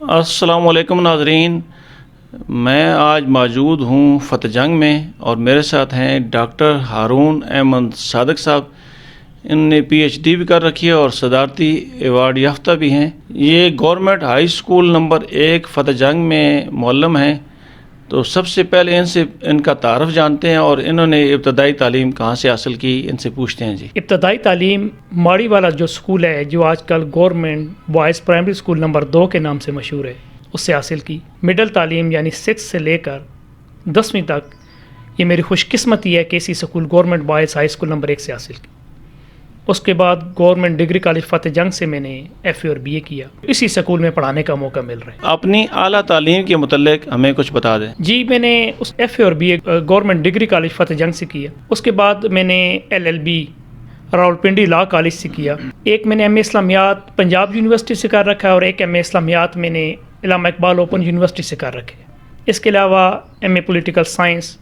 السلام علیکم ناظرین، میں آج موجود ہوں فتح جنگ میں اور میرے ساتھ ہیں ڈاکٹر ہارون احمد صادق صاحب۔ ان نے پی ایچ ڈی بھی کر رکھی ہے اور صدارتی ایوارڈ یافتہ بھی ہیں۔ یہ گورنمنٹ ہائی اسکول نمبر 1 فتح جنگ میں معلم ہیں۔ تو سب سے پہلے ان کا تعارف جانتے ہیں اور انہوں نے ابتدائی تعلیم کہاں سے حاصل کی، ان سے پوچھتے ہیں۔ جی، ابتدائی تعلیم ماڑی والا جو اسکول ہے، جو آج کل government boys primary school number 2 کے نام سے مشہور ہے، اس سے حاصل کی۔ مڈل تعلیم یعنی 6 سے لے کر 10ویں تک یہ میری خوش قسمتی ہے کہ اسی school government boys high school number 1 سے حاصل کی۔ اس کے بعد government degree college Fateh Jang سے میں نے ایف اے اور بی اے کیا۔ اسی اسکول میں پڑھانے کا موقع مل رہا ہے۔ اپنی اعلیٰ تعلیم کے متعلق ہمیں کچھ بتا دیں۔ جی، میں نے اس ایف اے اور B A government degree college Fateh Jang سے کیا۔ اس کے بعد میں نے L L B Rawalpindi law college سے کیا۔ ایک میں نے ایم اے اسلامیات پنجاب یونیورسٹی سے کر رکھا ہے اور ایک ایم اے اسلامیات میں نے علامہ اقبال اوپن یونیورسٹی سے کر رکھے۔ اس کے علاوہ M A political science,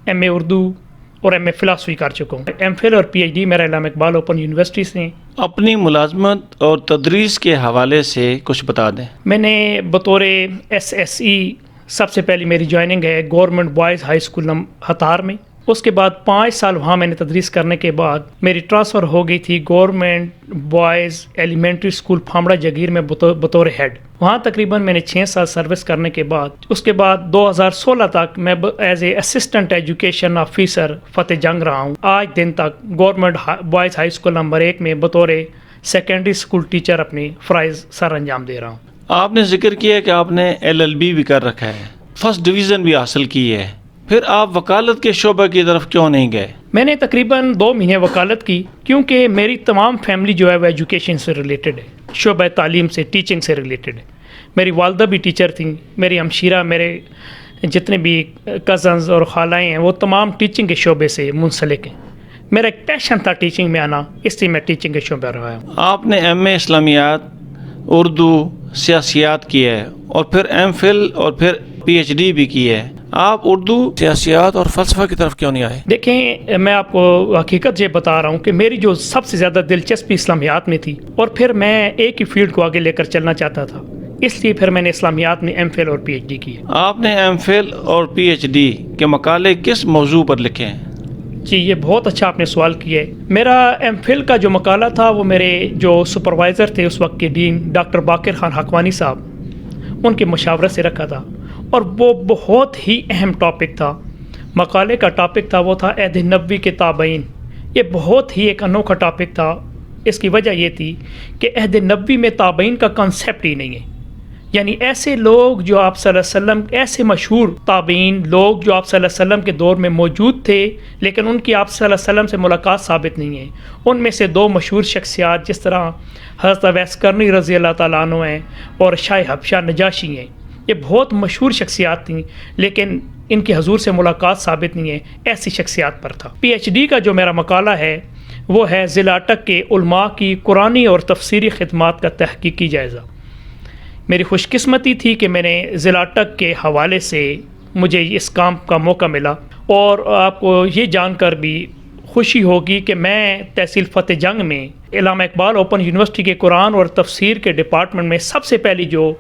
M A Urdu اور ایم اے فلاسفی کر چکا ہوں۔ ایم فل اور پی ایچ ڈی میرا علامہ اقبال اوپن یونیورسٹی سے۔ اپنی ملازمت اور تدریس کے حوالے سے کچھ بتا دیں۔ میں نے بطور ایس ایس ای سب سے پہلی میری جوائننگ ہے گورنمنٹ بوائز ہائی اسکول ہتار میں۔ اس کے بعد 5 سال وہاں میں نے تدریس کرنے کے بعد میری ٹرانسفر ہو گئی تھی گورنمنٹ بوائز ایلیمنٹری اسکول پھامڑا جگیر میں بطور ہیڈ۔ وہاں تقریباً میں نے 6 سال سروس کرنے کے بعد اس کے بعد 2016 تک میں as a assistant education officer Fateh Jang رہا ہوں۔ آج دن تک government boys high school number 1 میں بطور سیکنڈری اسکول ٹیچر اپنی فرائض سر انجام دے رہا ہوں۔ آپ نے ذکر کیا کہ آپ نے ایل ایل بی بھی کر رکھا ہے، فرسٹ ڈویژن بھی حاصل کی ہے، پھر آپ وکالت کے شعبہ کی طرف کیوں نہیں گئے؟ میں نے تقریباً 2 مہینے وکالت کی کیونکہ میری تمام فیملی جو ہے وہ ایجوکیشن سے ریلیٹڈ ہے، شعبہ تعلیم سے، ٹیچنگ سے ریلیٹڈ ہے۔ میری والدہ بھی ٹیچر تھیں، میری ہمشیرہ، میرے جتنے بھی کزنز اور خالائیں ہیں وہ تمام ٹیچنگ کے شعبے سے منسلک ہیں۔ میرا ایک پیشن تھا ٹیچنگ میں آنا، اس لیے میں ٹیچنگ کے شعبے رہا ہوں۔ آپ نے ایم اے اسلامیات، اردو، سیاسیات کی ہے اور پھر ایم فل اور پھر پی ایچ ڈی بھی کی ہے۔ آپ اردو، سیاسیات اور فلسفہ کی طرف کیوں نہیں آئے؟ دیکھیں، میں آپ کو حقیقت یہ بتا رہا ہوں کہ میری جو سب سے زیادہ دلچسپی اسلامیات میں تھی اور پھر میں ایک ہی فیلڈ کو آگے لے کر چلنا چاہتا تھا، اس لیے پھر میں نے اسلامیات میں ایم فل اور پی ایچ ڈی کی ہے۔ آپ نے ایم فل اور پی ایچ ڈی کے مقالے کس موضوع پر لکھے ہیں؟ جی، یہ بہت اچھا آپ نے سوال کیا ہے۔ میرا ایم فل کا جو مقالہ تھا وہ میرے جو سپروائزر تھے اس وقت کے ڈین ڈاکٹر باقر خان حقوانی صاحب، ان کے مشاورت سے رکھا تھا اور وہ بہت ہی اہم ٹاپک تھا۔ مقالے کا ٹاپک تھا وہ تھا عہد نبوی کے تابعین۔ یہ بہت ہی ایک انوکھا ٹاپک تھا۔ اس کی وجہ یہ تھی کہ عہد نبوی میں تابعین کا کنسیپٹ ہی نہیں ہے، یعنی ایسے لوگ جو آپ صلی اللہ علیہ وسلم، ایسے مشہور تابعین لوگ جو آپ صلی اللہ علیہ وسلم کے دور میں موجود تھے لیکن ان کی آپ صلی اللہ علیہ وسلم سے ملاقات ثابت نہیں ہے۔ ان میں سے 2 مشہور شخصیات جس طرح حضرت اویس کرنی رضی اللہ تعالیٰ عنہ ہیں اور شاہ حبشہ نجاشی ہیں، یہ بہت مشہور شخصیات تھیں لیکن ان کی حضور سے ملاقات ثابت نہیں ہے۔ ایسی شخصیات پر تھا۔ پی ایچ ڈی کا جو میرا مقالہ ہے وہ ہے ضلع اٹک کے علماء کی قرآنی اور تفسیری خدمات کا تحقیقی جائزہ۔ میری خوش قسمتی تھی کہ میں نے ضلع اٹک کے حوالے سے مجھے اس کام کا موقع ملا، اور آپ کو یہ جان کر بھی خوشی ہوگی کہ میں تحصیل فتح جنگ میں علامہ اقبال اوپن یونیورسٹی کے قرآن اور تفسیر کے ڈپارٹمنٹ میں سب سے پہلی جو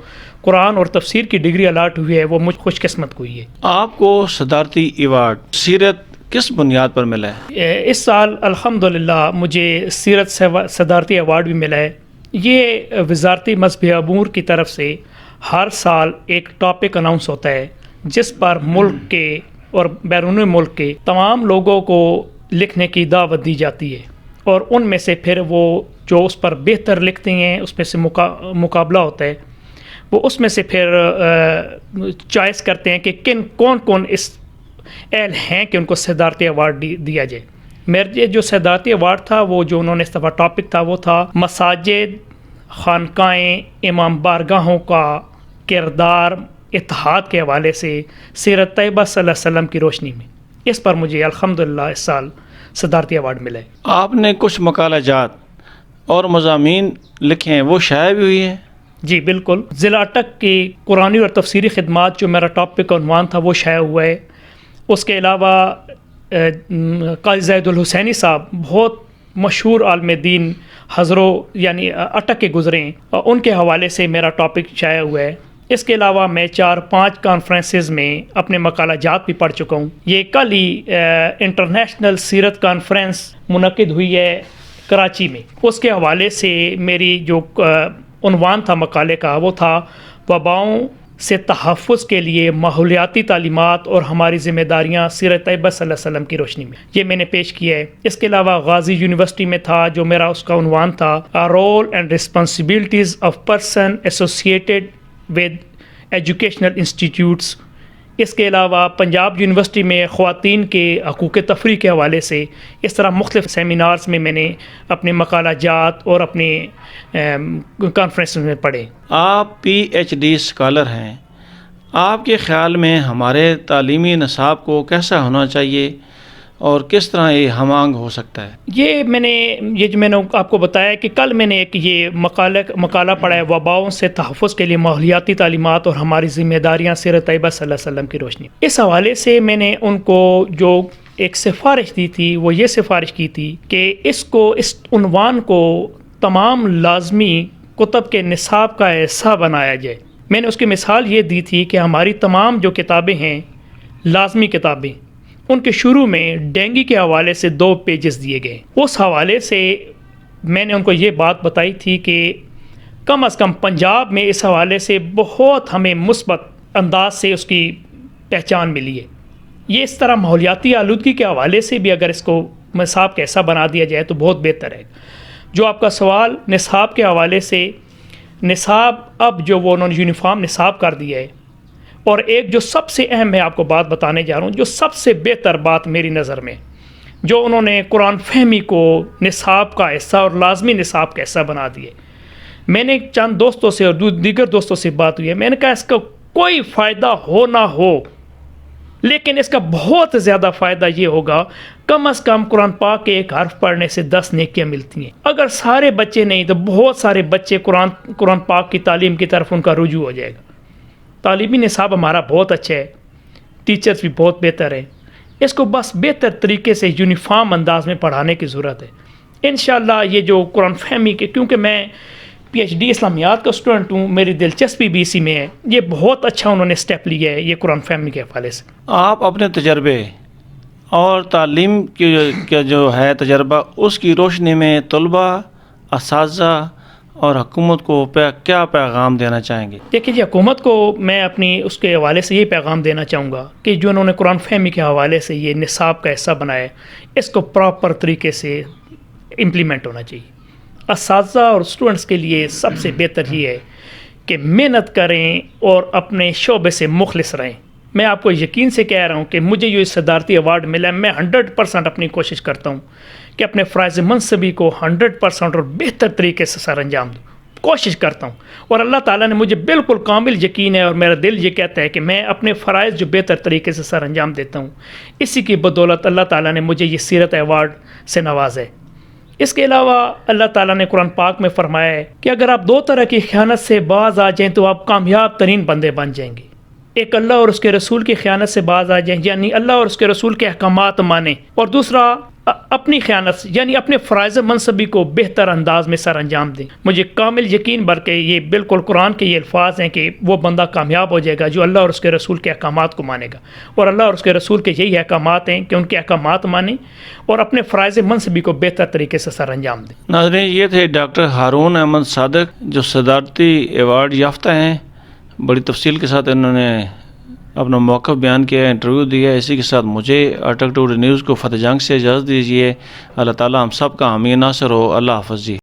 قرآن اور تفسیر کی ڈگری الاٹ ہوئی ہے وہ مجھ خوش قسمت ہوئی ہے۔ آپ کو صدارتی ایوارڈ سیرت کس بنیاد پر ملا ہے؟ اس سال الحمدللہ مجھے سیرت صدارتی ایوارڈ بھی ملا ہے۔ یہ وزارتی مذہبی امور کی طرف سے ہر سال ایک ٹاپک اناؤنس ہوتا ہے جس پر ملک کے اور بیرون ملک کے تمام لوگوں کو لکھنے کی دعوت دی جاتی ہے، اور ان میں سے پھر وہ جو اس پر بہتر لکھتے ہیں اس میں سے مقابلہ ہوتا ہے، وہ اس میں سے پھر چوائس کرتے ہیں کہ کون اس اہل ہیں کہ ان کو صدارتی ایوارڈ دیا جائے۔ میرے جو صدارتی ایوارڈ تھا وہ جو انہوں نے اس دفعہ ٹاپک تھا وہ تھا مساجد، خانقاہیں، امام بارگاہوں کا کردار اتحاد کے حوالے سے سیرت طیبہ صلی اللہ علیہ وسلم کی روشنی میں۔ اس پر مجھے الحمدللہ اس سال صدارتی ایوارڈ ملا ہے۔ آپ نے کچھ مقالہ جات اور مضامین لکھے ہیں، وہ شائع بھی ہوئی ہیں؟ جی بالکل، ضلع اٹک کی قرآنی اور تفسیری خدمات جو میرا ٹاپک کا عنوان تھا وہ شائع ہوا ہے۔ اس کے علاوہ قاضی زید الحسینی صاحب بہت مشہور عالم دین حضروں یعنی اٹک کے گزرے ہیں، ان کے حوالے سے میرا ٹاپک شائع ہوا ہے۔ اس کے علاوہ میں 4-5 کانفرنسز میں اپنے مقالہ جات بھی پڑھ چکا ہوں. یہ کل ہی انٹرنیشنل سیرت کانفرنس منعقد ہوئی ہے کراچی میں. اس کے حوالے سے میری جو عنوان تھا مقالے کا وہ تھا وباؤں سے تحفظ کے لیے ماحولیاتی تعلیمات اور ہماری ذمہ داریاں سیرت طیبہ صلی اللہ علیہ وسلم کی روشنی میں. یہ میں نے پیش کیا ہے. اس کے علاوہ غازی یونیورسٹی میں تھا جو میرا اس کا عنوان تھا role and responsibilities of person associated with educational institutes. اس کے علاوہ پنجاب یونیورسٹی میں خواتین کے حقوق تفریح کے حوالے سے اس طرح مختلف سیمینارز میں میں نے اپنے مقالہ جات اور اپنے کانفرنس میں پڑھے. آپ PhD اسکالر ہیں. آپ کے خیال میں ہمارے تعلیمی نصاب کو کیسا ہونا چاہیے اور کس طرح یہ ہم آہنگ ہو سکتا ہے؟ یہ میں نے آپ کو بتایا کہ کل میں نے ایک یہ مقالہ پڑھا ہے وباؤں سے تحفظ کے لیے ماحولیاتی تعلیمات اور ہماری ذمہ داریاں سیرت طیبہ صلی اللہ علیہ وسلم کی روشنی. اس حوالے سے میں نے ان کو جو ایک سفارش دی تھی وہ یہ سفارش کی تھی کہ اس عنوان کو تمام لازمی کتب کے نصاب کا حصہ بنایا جائے. میں نے اس کی مثال یہ دی تھی کہ ہماری تمام جو کتابیں ہیں لازمی کتابیں ان کے شروع میں ڈینگی کے حوالے سے 2 پیجز دیے گئے. اس حوالے سے میں نے ان کو یہ بات بتائی تھی کہ کم از کم پنجاب میں اس حوالے سے بہت ہمیں مثبت انداز سے اس کی پہچان ملی ہے. یہ اس طرح ماحولیاتی آلودگی کے حوالے سے بھی اگر اس کو نصاب کا حصہ بنا دیا جائے تو بہت بہتر ہے. جو آپ کا سوال نصاب کے حوالے سے، نصاب اب جو وہ انہوں نے یونیفارم نصاب کر دیا ہے، اور ایک جو سب سے اہم میں آپ کو بات بتانے جا رہا ہوں، جو سب سے بہتر بات میری نظر میں جو انہوں نے قرآن فہمی کو نصاب کا حصہ اور لازمی نصاب کا حصہ بنا دیے. میں نے چند دوستوں سے اور دیگر دوستوں سے بات ہوئی ہے. میں نے کہا اس کا کوئی فائدہ ہو نہ ہو، لیکن اس کا بہت زیادہ فائدہ یہ ہوگا کم از کم قرآن پاک کے ایک حرف پڑھنے سے 10 نیکیاں ملتی ہیں. اگر سارے بچے نہیں تو بہت سارے بچے قرآن پاک کی تعلیم کی طرف ان کا رجوع ہو جائے گا. تعلیمی نصاب ہمارا بہت اچھا ہے، ٹیچرز بھی بہت بہتر ہیں. اس کو بس بہتر طریقے سے یونیفارم انداز میں پڑھانے کی ضرورت ہے. انشاءاللہ یہ جو قرآن فہمی کے، کیونکہ میں PhD اسلامیات کا اسٹوڈنٹ ہوں، میری دلچسپی بھی اسی میں ہے، یہ بہت اچھا انہوں نے اسٹیپ لیا ہے یہ قرآن فہمی کے حوالے سے. آپ اپنے تجربے اور تعلیم کی جو ہے تجربہ اس کی روشنی میں طلباء، اساتذہ اور حکومت کو کیا پیغام دینا چاہیں گے؟ دیکھیے جی، حکومت کو میں اپنی اس کے حوالے سے یہ پیغام دینا چاہوں گا کہ جو انہوں نے قرآن فہمی کے حوالے سے یہ نصاب کا حصہ بنایا ہے، اس کو پراپر طریقے سے امپلیمنٹ ہونا چاہیے. اساتذہ اور اسٹوڈنٹس کے لیے سب سے بہتر یہ ہے کہ محنت کریں اور اپنے شعبے سے مخلص رہیں. میں آپ کو یقین سے کہہ رہا ہوں کہ مجھے جو صدارتی ایوارڈ ملا ہے، میں 100% اپنی کوشش کرتا ہوں کہ اپنے فرائض منصبی کو 100% اور بہتر طریقے سے سر انجام دوں. کوشش کرتا ہوں اور اللہ تعالیٰ نے مجھے بالکل کامل یقین ہے اور میرا دل یہ کہتا ہے کہ میں اپنے فرائض جو بہتر طریقے سے سر انجام دیتا ہوں، اسی کی بدولت اللہ تعالیٰ نے مجھے یہ سیرت ایوارڈ سے نوازا ہے. اس کے علاوہ اللہ تعالیٰ نے قرآن پاک میں فرمایا ہے کہ اگر آپ 2 طرح کی خیانت سے باز آ جائیں تو آپ کامیاب ترین بندے بن جائیں گے. ایک اللہ اور اس کے رسول کی خیانت سے باز آ جائیں، یعنی اللہ اور اس کے رسول کے احکامات مانیں، اور دوسرا اپنی خیانت یعنی اپنے فرائض منصبی کو بہتر انداز میں سر انجام دیں. مجھے کامل یقین بلکہ یہ بالکل قرآن کے یہ الفاظ ہیں کہ وہ بندہ کامیاب ہو جائے گا جو اللہ اور اس کے رسول کے احکامات کو مانے گا. اور اللہ اور اس کے رسول کے یہی احکامات ہیں کہ ان کے احکامات مانیں اور اپنے فرائض منصبی کو بہتر طریقے سے سر انجام دیں. ناظرین، یہ تھے ڈاکٹر ہارون احمد صادق جو صدارتی ایوارڈ یافتہ ہیں. بڑی تفصیل کے ساتھ انہوں نے اپنا موقف بیان کیا، انٹرویو دیا. اسی کے ساتھ مجھے اٹک ٹوڈے نیوز کو فتح جنگ سے اجازت دیجیے. اللہ تعالیٰ ہم سب کا حامی ناصر ہو. اللہ حافظ جی.